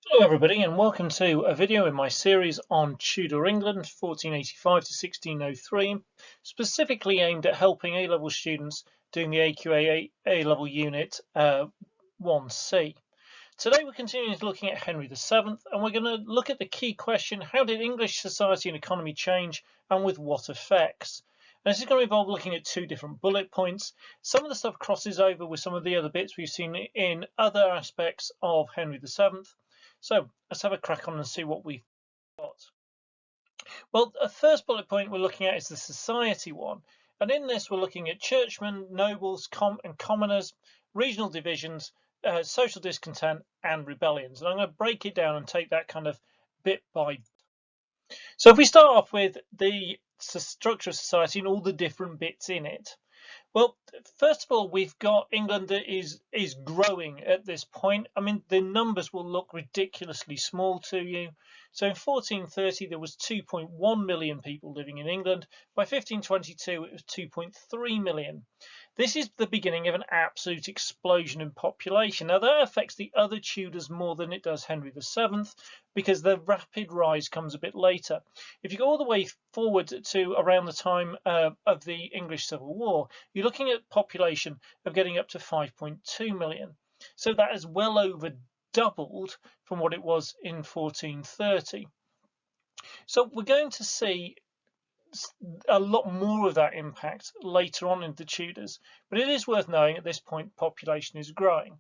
Hello everybody and welcome to a video in my series on Tudor England 1485 to 1603, specifically aimed at helping A-level students doing the AQA A-level unit 1C. Today we're continuing to looking at Henry VII and we're going to look at the key question: how did English society and economy change and with what effects? And this is going to involve looking at two different bullet points. Some of the stuff crosses over with some of the other bits we've seen in other aspects of Henry VII. So let's have a crack on and see what we've got. Well, the first bullet point we're looking at is the society one. And in this, we're looking at churchmen, nobles, and commoners, regional divisions, social discontent, and rebellions. And I'm going to break it down and take that kind of bit by. So if we start off with the structure of society and all the different bits in it. Well, first of all, we've got England that is growing at this point. I mean, the numbers will look ridiculously small to you. So in 1430, there was 2.1 million people living in England. By 1522, it was 2.3 million. This is the beginning of an absolute explosion in population. Now, that affects the other Tudors more than it does Henry VII, because the rapid rise comes a bit later. If you go all the way forward to around the time of the English Civil War, you're looking at population of getting up to 5.2 million. So that has well over doubled from what it was in 1430. So we're going to see a lot more of that impact later on in the Tudors, but it is worth knowing at this point population is growing.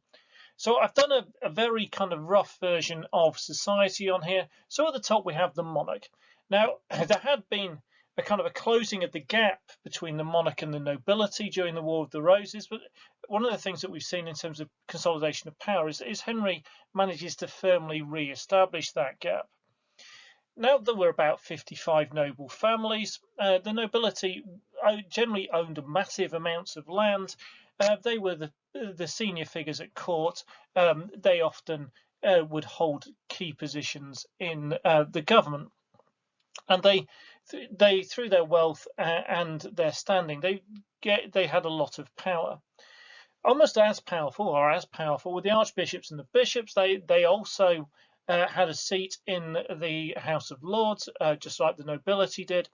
So I've done a very kind of rough version of society on here. So at the top we have the monarch. Now there had been a kind of a closing of the gap between the monarch and the nobility during the War of the Roses, but one of the things that we've seen in terms of consolidation of power is Henry manages to firmly re-establish that gap. Now there were about 55 noble families. The nobility generally owned massive amounts of land. They were the senior figures at court. They often would hold key positions in the government, and they through their wealth and their standing, they had a lot of power. Almost as powerful were the archbishops and the bishops. They also had a seat in the House of Lords, just like the nobility did.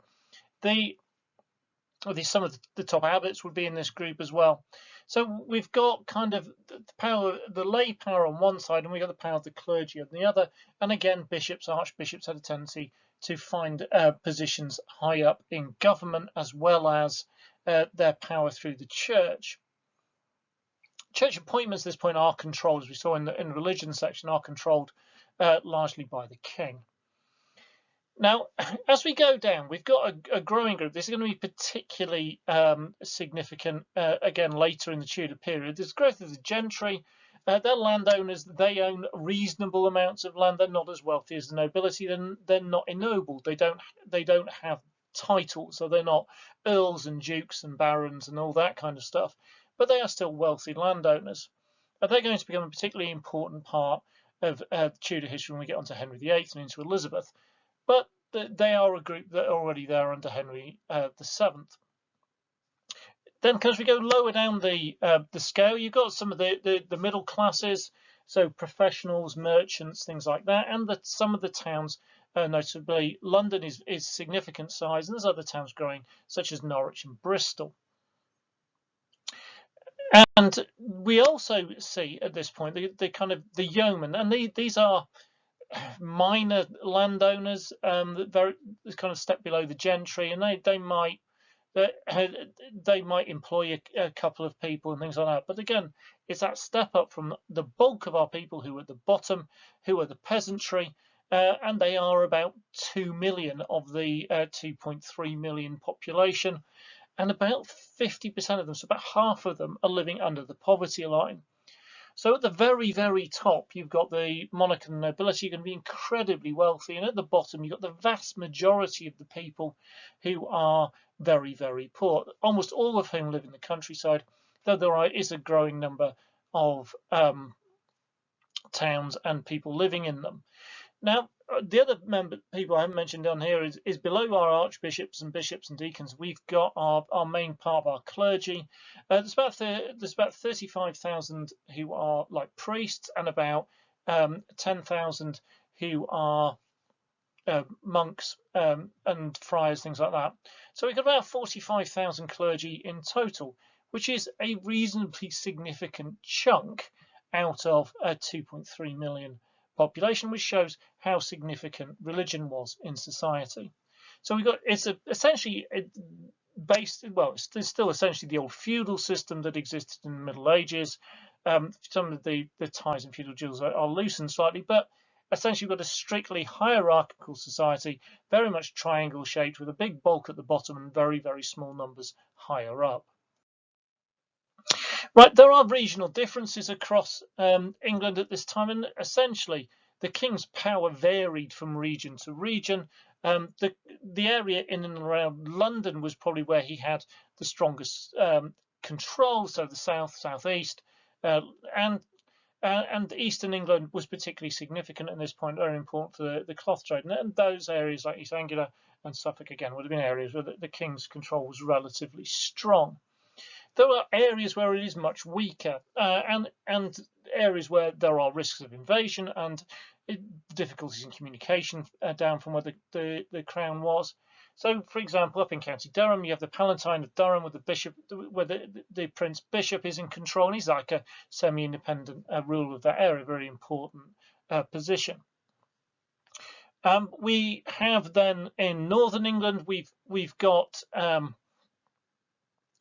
Some of the top abbots would be in this group as well. So we've got kind of the power, the lay power on one side, and we've got the power of the clergy on the other. And again, bishops, archbishops had a tendency to find positions high up in government, as well as their power through the church. Church appointments at this point are controlled, as we saw in the religion section, are controlled largely by the king. Now, as we go down, we've got a growing group. This is going to be particularly significant again later in the Tudor period. There's growth of the gentry. They're landowners. They own reasonable amounts of land. They're not as wealthy as the nobility. They're not ennobled. They don't have titles, so they're not earls and dukes and barons and all that kind of stuff. But they are still wealthy landowners. They're going to become a particularly important part of Tudor history when we get onto Henry VIII and into Elizabeth. But they are a group that are already there under Henry VII. Then, as we go lower down the scale, you've got some of the middle classes, so professionals, merchants, things like that, and some of the towns, notably London is significant size, and there's other towns growing, such as Norwich and Bristol. And we also see at this point the kind of the yeomen, and these are minor landowners that very kind of step below the gentry, and they might employ a couple of people and things like that. But again, it's that step up from the bulk of our people who are at the bottom, who are the peasantry, and they are about 2 million of the 2.3 million population. And about 50% of them, so about half of them, are living under the poverty line. So at the very, very top, you've got the monarch and the nobility. You're going to be incredibly wealthy. And at the bottom, you've got the vast majority of the people who are very, very poor, almost all of whom live in the countryside, though there is a growing number of towns and people living in them. Now, the other people I haven't mentioned down here is below our archbishops and bishops and deacons, we've got our main part of our clergy. There's about 35,000 who are like priests, and about 10,000 who are monks and friars, things like that. So we've got about 45,000 clergy in total, which is a reasonably significant chunk out of a 2.3 million population, which shows how significant religion was in society. So we've got, it's essentially based, well, it's still essentially the old feudal system that existed in the Middle Ages. Some of the ties in feudal duels are loosened slightly, but essentially we've got a strictly hierarchical society, very much triangle shaped, with a big bulk at the bottom and very, very small numbers higher up. Right, there are regional differences across England at this time, and essentially the king's power varied from region to region. The area in and around London was probably where he had the strongest control, so the south, southeast, and Eastern England was particularly significant at this point, very important for the cloth trade. And those areas like East Anglia and Suffolk, again, would have been areas where the king's control was relatively strong. There are areas where it is much weaker, and areas where there are risks of invasion and difficulties in communication down from where the crown was. So, for example, up in County Durham, you have the Palatine of Durham, with the bishop, where the Prince Bishop is in control, and he's like a semi-independent ruler of that area, very important position. We have then in Northern England, we've got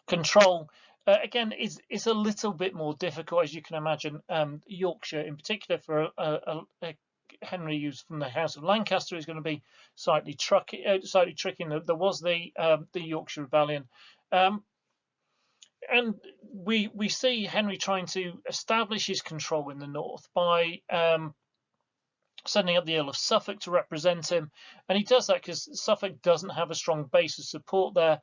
control. Again, is a little bit more difficult, as you can imagine. Yorkshire, in particular, for Henry, who's from the House of Lancaster, is going to be slightly tricky. There was the Yorkshire Rebellion, and we see Henry trying to establish his control in the north by sending up the Earl of Suffolk to represent him, and he does that because Suffolk doesn't have a strong base of support there.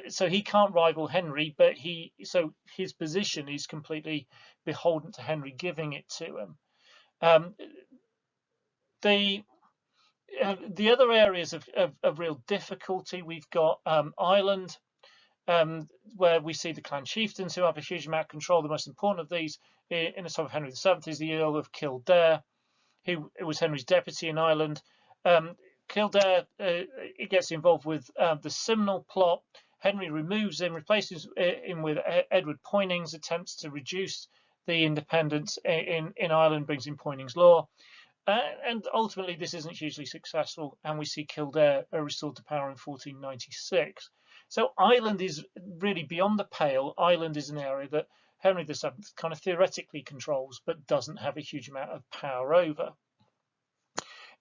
So he can't rival Henry, but his position is completely beholden to Henry giving it to him. The other areas of real difficulty, we've got Ireland, where we see the clan chieftains who have a huge amount of control. The most important of these in the time of Henry VII is the Earl of Kildare, who was Henry's deputy in Ireland. Kildare it gets involved with the Simnel plot. Henry removes him, replaces him with Edward Poynings, attempts to reduce the independence in Ireland, brings in Poynings law. And ultimately, this isn't hugely successful, and we see Kildare restored to power in 1496. So Ireland is really beyond the pale. Ireland is an area that Henry VII kind of theoretically controls, but doesn't have a huge amount of power over.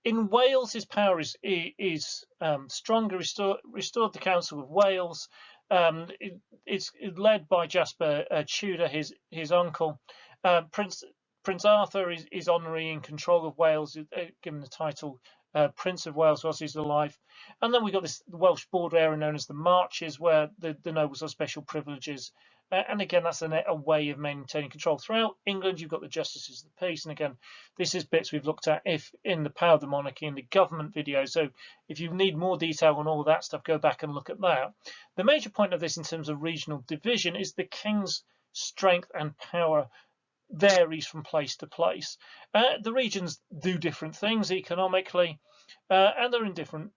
In Wales, his power is stronger. Restored the Council of Wales. It's led by Jasper Tudor, his uncle. Prince Arthur is honorary in control of Wales, given the title Prince of Wales whilst he's alive. And then we've got this Welsh border area known as the Marches, where the nobles have special privileges. And again, that's a way of maintaining control. Throughout England, you've got the Justices of the Peace. And again, this is bits we've looked at in the Power of the Monarchy in the government video. So if you need more detail on all of that stuff, go back and look at that. The major point of this in terms of regional division is the king's strength and power varies from place to place. The regions do different things economically, and they're in different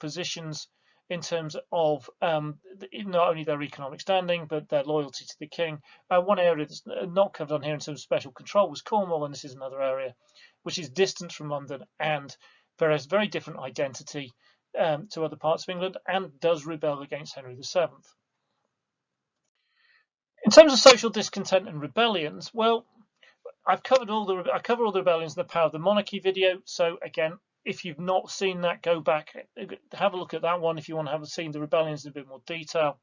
positions in terms of not only their economic standing, but their loyalty to the king. One area that's not covered on here in terms of special control was Cornwall, and this is another area which is distant from London and has very different identity to other parts of England, and does rebel against Henry VII. In terms of social discontent and rebellions, well, I cover all the rebellions in the Power of the Monarchy video. So again, if you've not seen that, go back, have a look at that one if you want to have seen the rebellions in a bit more detail.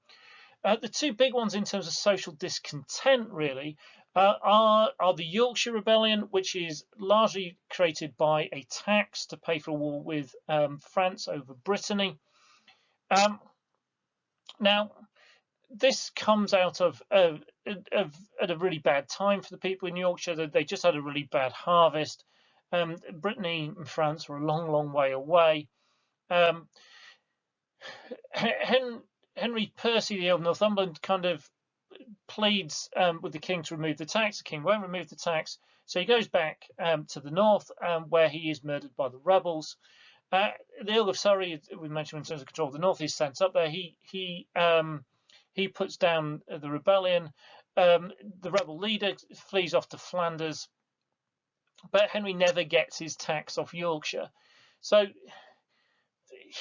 The two big ones in terms of social discontent really are the Yorkshire Rebellion, which is largely created by a tax to pay for a war with France over Brittany. Now, this comes out of at a really bad time for the people in Yorkshire. They just had a really bad harvest. Brittany and France were a long, long way away. Henry Percy, the Earl of Northumberland, kind of pleads with the king to remove the tax. The king won't remove the tax. So he goes back to the north, where he is murdered by the rebels. The Earl of Surrey, we mentioned in terms of control of the north, is sent up there. He puts down the rebellion. The rebel leader flees off to Flanders, but Henry never gets his tax off Yorkshire. So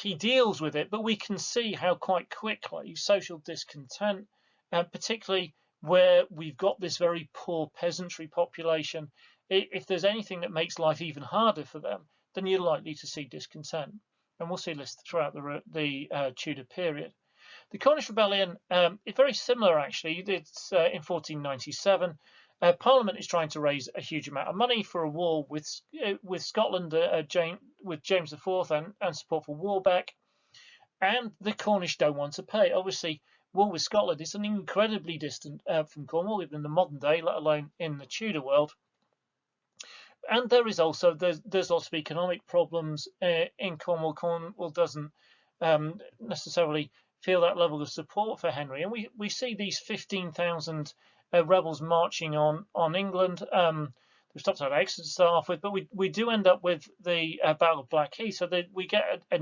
he deals with it, but we can see how quite quickly social discontent, particularly where we've got this very poor peasantry population, if there's anything that makes life even harder for them, then you're likely to see discontent. And we'll see this throughout the Tudor period. The Cornish Rebellion is very similar, actually. It's in 1497. Parliament is trying to raise a huge amount of money for a war with Scotland, with James IV, and support for Warbeck. And the Cornish don't want to pay. Obviously, war with Scotland is an incredibly distant from Cornwall, even in the modern day, let alone in the Tudor world. And there is also there's lots of economic problems in Cornwall. Cornwall doesn't necessarily feel that level of support for Henry, and we see these 15,000 rebels marching on England. They stopped at Exeter to start off with, but we do end up with the Battle of Blackheath, so that we get a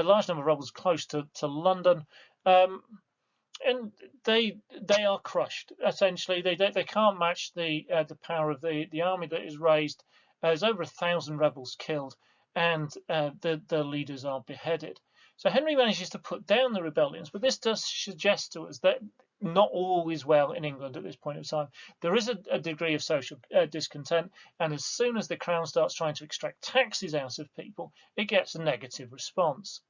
large number of rebels close to London, and they are crushed. Essentially, they can't match the power of the army that is raised. There's over 1,000 rebels killed, and the leaders are beheaded. So Henry manages to put down the rebellions, but this does suggest to us that not all is well in England at this point in time. There is a degree of social discontent, and as soon as the crown starts trying to extract taxes out of people, it gets a negative response.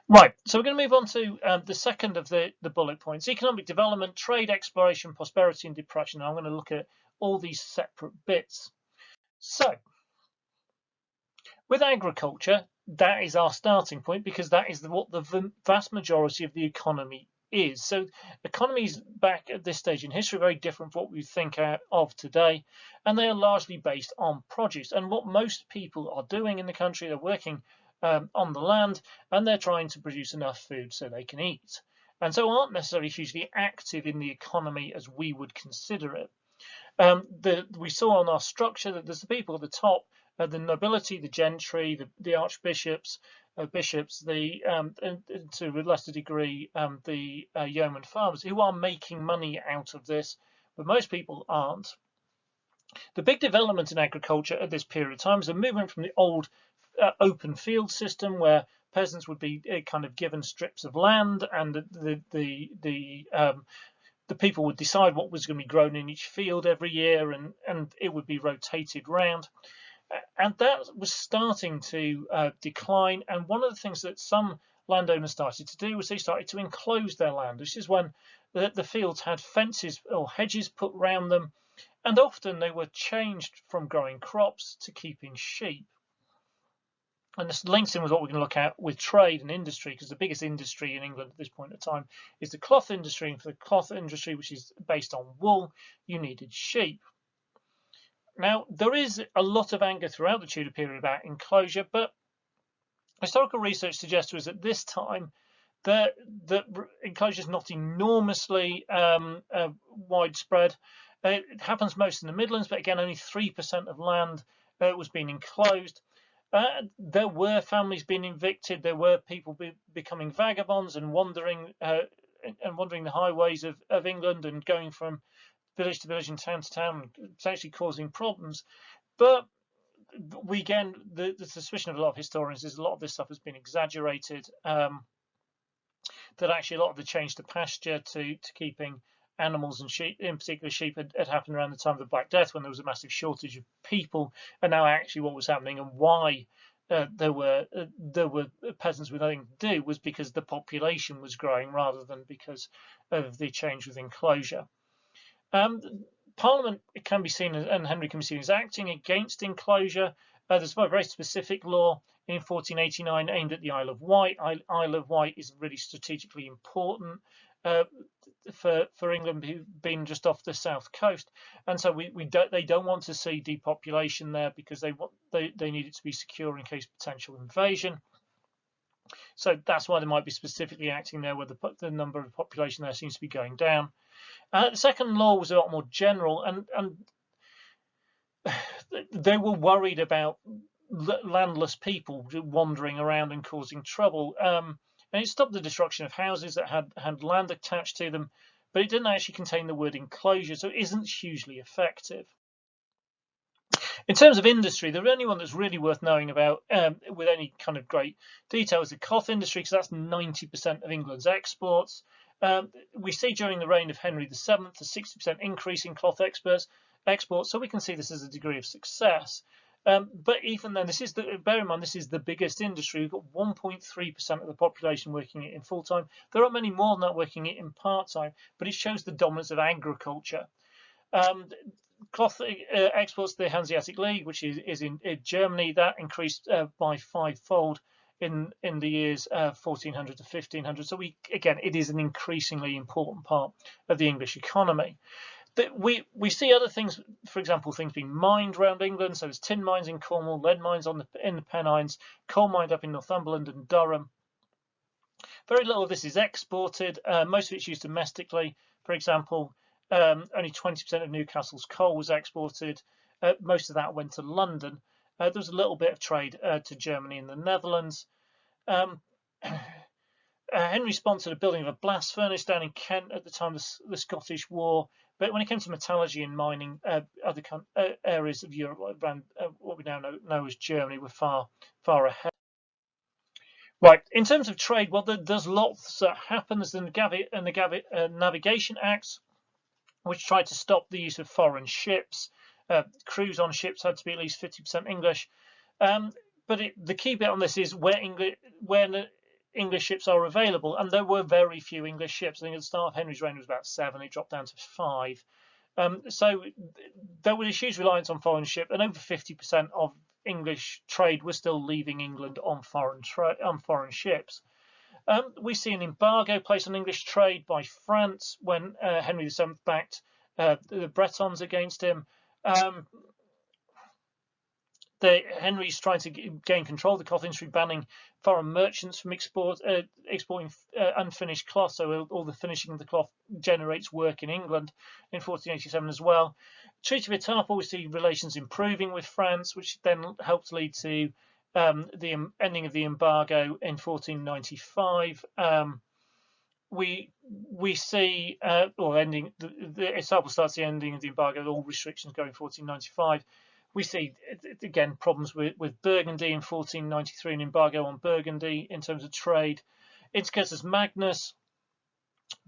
Right, so we're going to move on to the second of the bullet points: economic development, trade, exploration, prosperity, and depression. I'm going to look at all these separate bits. So, with agriculture, that is our starting point, because that is what the vast majority of the economy is. So economies back at this stage in history are very different from what we think of today, and they are largely based on produce. And what most people are doing in the country, they're working on the land, and they're trying to produce enough food so they can eat, and so aren't necessarily hugely active in the economy as we would consider it. We saw on our structure that there's the people at the top, the nobility, the gentry, the archbishops, bishops, and to a lesser degree the yeoman farmers, who are making money out of this, but most people aren't. The big development in agriculture at this period of time is a movement from the old open field system, where peasants would be kind of given strips of land, and the people would decide what was going to be grown in each field every year, and it would be rotated round. And that was starting to decline. And one of the things that some landowners started to do was they started to enclose their land. This is when the fields had fences or hedges put around them, and often they were changed from growing crops to keeping sheep. And this links in with what we're going to look at with trade and industry, because the biggest industry in England at this point in time is the cloth industry. And for the cloth industry, which is based on wool, you needed sheep. Now, there is a lot of anger throughout the Tudor period about enclosure, but historical research suggests to us at this time that enclosure is not enormously widespread. It happens most in the Midlands, but again, only 3% of land was being enclosed. There were families being evicted. There were people becoming vagabonds and wandering the highways of England, and going from village to village and town to town, potentially causing problems. But we, again, the suspicion of a lot of historians is a lot of this stuff has been exaggerated, that actually a lot of the change to pasture to keeping animals and sheep, in particular sheep, had happened around the time of the Black Death, when there was a massive shortage of people. And now actually what was happening, and why there were peasants with nothing to do, was because the population was growing rather than because of the change with enclosure. Parliament can be seen, and Henry can be seen as acting against enclosure. There's a very specific law in 1489 aimed at the Isle of Wight. Isle of Wight is really strategically important for England, being just off the south coast, and so they don't want to see depopulation there, because they need it to be secure in case of potential invasion. So that's why they might be specifically acting there, where the number of population there seems to be going down. The second law was a lot more general, and they were worried about landless people wandering around and causing trouble. And it stopped the destruction of houses that had land attached to them, but it didn't actually contain the word enclosure, so it isn't hugely effective. In terms of industry, the only one that's really worth knowing about with any kind of great detail is the cloth industry, because that's 90% of England's exports. We see during the reign of Henry VII a 60% increase in cloth exports, so we can see this as a degree of success. But even then, bear in mind, this is the biggest industry. We've got 1.3% of the population working it in full time. There are many more than that working it in part time, but it shows the dominance of agriculture. Cloth exports to the Hanseatic League, which is in Germany, that increased by fivefold in the years 1400 to 1500. So it is an increasingly important part of the English economy. We see other things, for example, things being mined around England. So there's tin mines in Cornwall, lead mines in the Pennines, coal mined up in Northumberland and Durham. Very little of this is exported. Most of it's used domestically. For example, only 20% of Newcastle's coal was exported. Most of that went to London. There was a little bit of trade to Germany and the Netherlands. Henry sponsored a building of a blast furnace down in Kent at the time of the Scottish War. But when it came to metallurgy and mining, other areas of Europe, around what we now know as Germany, were far ahead. Right, in terms of trade, well, there's lots that happen. There's the Navigation Acts, which tried to stop the use of foreign ships. Crews on ships had to be at least 50% English. But the key bit on this is where English ships are available, and there were very few English ships. I think at the start of Henry's reign was about 7. It dropped down to 5. So there was a huge reliance on foreign ships, and over 50% of English trade was still leaving England on foreign ships. We see an embargo placed on English trade by France when Henry VII backed the Bretons against him. Henry's trying to gain control of the cloth industry, banning foreign merchants from exporting unfinished cloth. So all the finishing of the cloth generates work in England in 1487 as well. Treaty of Etaples, we see relations improving with France, which then helped lead to the ending of the embargo in 1495. We see, ending the Etaples starts the ending of the embargo, all restrictions going 1495. We see, again, problems with Burgundy in 1493, an embargo on Burgundy in terms of trade. Intercursus Magnus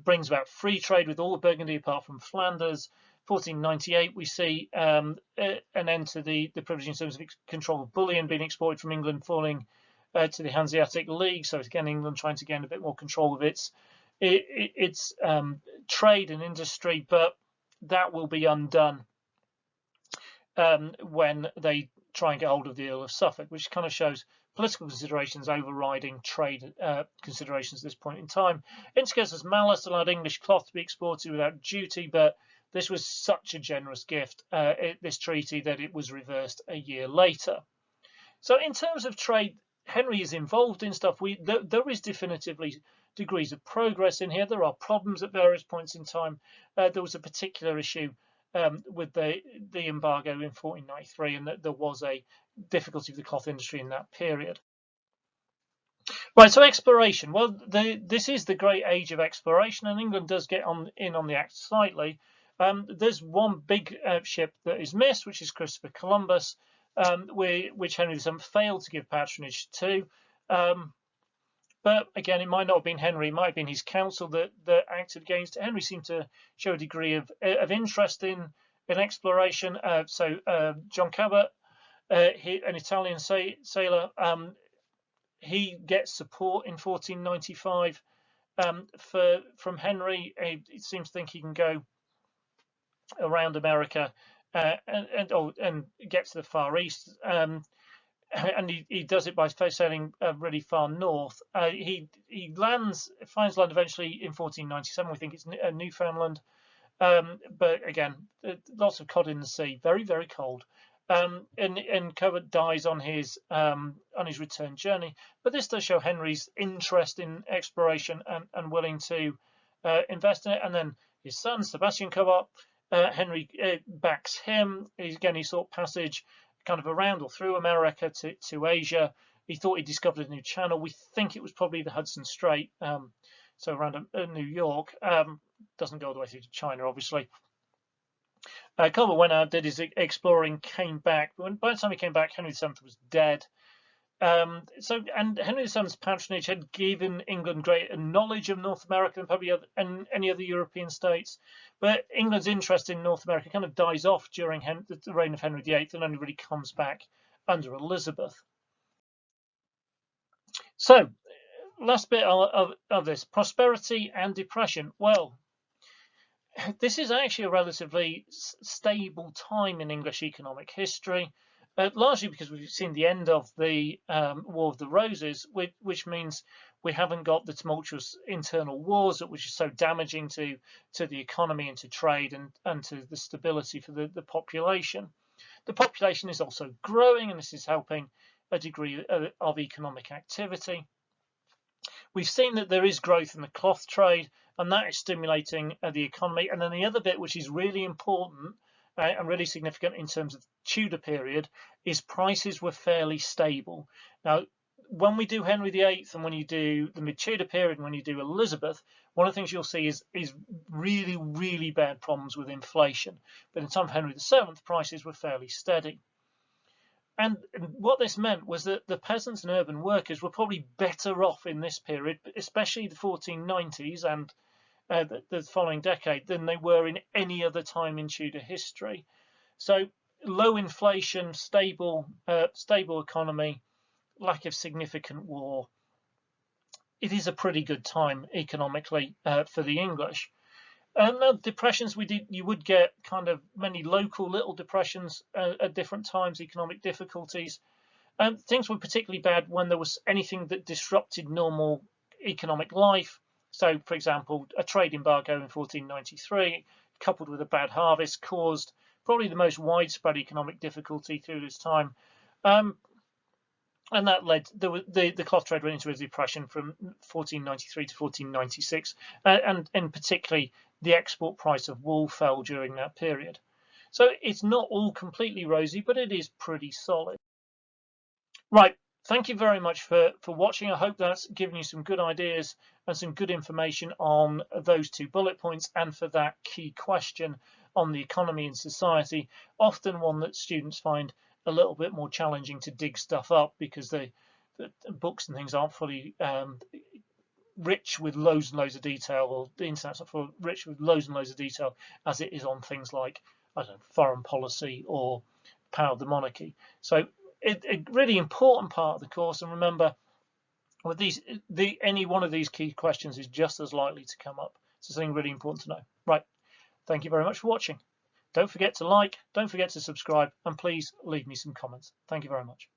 brings about free trade with all of Burgundy apart from Flanders. 1498, we see an end to the privilege in terms of control of bullion being exported from England, falling to the Hanseatic League. So again, England trying to gain a bit more control of its trade and industry, but that will be undone when they try and get hold of the Earl of Suffolk, which kind of shows political considerations overriding trade considerations at this point in time. Intercursus Malus allowed English cloth to be exported without duty, but this was such a generous gift, this treaty, that it was reversed a year later. So in terms of trade, Henry is involved in stuff. There is definitively degrees of progress in here. There are problems at various points in time. There was a particular issue with the embargo in 1493, and that there was a difficulty with the cloth industry in that period. Right, so exploration. Well, this is the great age of exploration, and England does get in on the act slightly. There's one big ship that is missed, which is Christopher Columbus, which Henry VII failed to give patronage to. But again, it might not have been Henry, it might have been his council that acted against it. Henry seemed to show a degree of interest in exploration. So John Cabot, an Italian sailor, he gets support in 1495 from Henry. He seems to think he can go around America and get to the Far East. And he does it by sailing really far north. He finds land eventually in 1497. We think it's Newfoundland, but again, lots of cod in the sea, very, very cold. And Cabot dies on his return journey. But this does show Henry's interest in exploration and willing to invest in it. And then his son Sebastian come up. Henry backs him. He sought passage kind of around or through America to Asia. He thought he discovered a new channel. We think it was probably the Hudson Strait, so around New York. Doesn't go all the way through to China, obviously. Colbert went out, did his exploring, came back. But by the time he came back, Henry VII was dead. And Henry VII's patronage had given England greater knowledge of North America than probably any other European states. But England's interest in North America kind of dies off during the reign of Henry VIII and only really comes back under Elizabeth. So, last bit of this, prosperity and depression. Well, this is actually a relatively stable time in English economic history. Largely because we've seen the end of the War of the Roses, which means we haven't got the tumultuous internal wars, which is so damaging to the economy and to trade and to the stability for the population. The population is also growing, and this is helping a degree of economic activity. We've seen that there is growth in the cloth trade, and that is stimulating the economy. And then the other bit, which is really important and really significant in terms of Tudor period, is prices were fairly stable. Now, when we do Henry VIII and when you do the mid-Tudor period and when you do Elizabeth, one of the things you'll see is really, really bad problems with inflation. But in the time of Henry VII, prices were fairly steady. And what this meant was that the peasants and urban workers were probably better off in this period, especially the 1490s and the following decade, than they were in any other time in Tudor history. So low inflation, stable economy, lack of significant war. It is a pretty good time economically for the English. Depressions, you would get kind of many local little depressions at different times, economic difficulties. Things were particularly bad when there was anything that disrupted normal economic life. So, for example, a trade embargo in 1493, coupled with a bad harvest, caused probably the most widespread economic difficulty through this time. And that led the cloth trade went into a depression from 1493 to 1496, and particularly the export price of wool fell during that period. So it's not all completely rosy, but it is pretty solid. Right, thank you very much for watching. I hope that's given you some good ideas and some good information on those 2 bullet points and for that key question on the economy and society, often one that students find a little bit more challenging to dig stuff up because the books and things aren't fully rich with loads and loads of detail, or the internet's not rich with loads and loads of detail as it is on things like, I don't know, foreign policy or power of the monarchy. So a really important part of the course, and remember, with these, any one of these key questions is just as likely to come up. So something really important to know. Right, thank you very much for watching. Don't forget to like, don't forget to subscribe, and please leave me some comments. Thank you very much.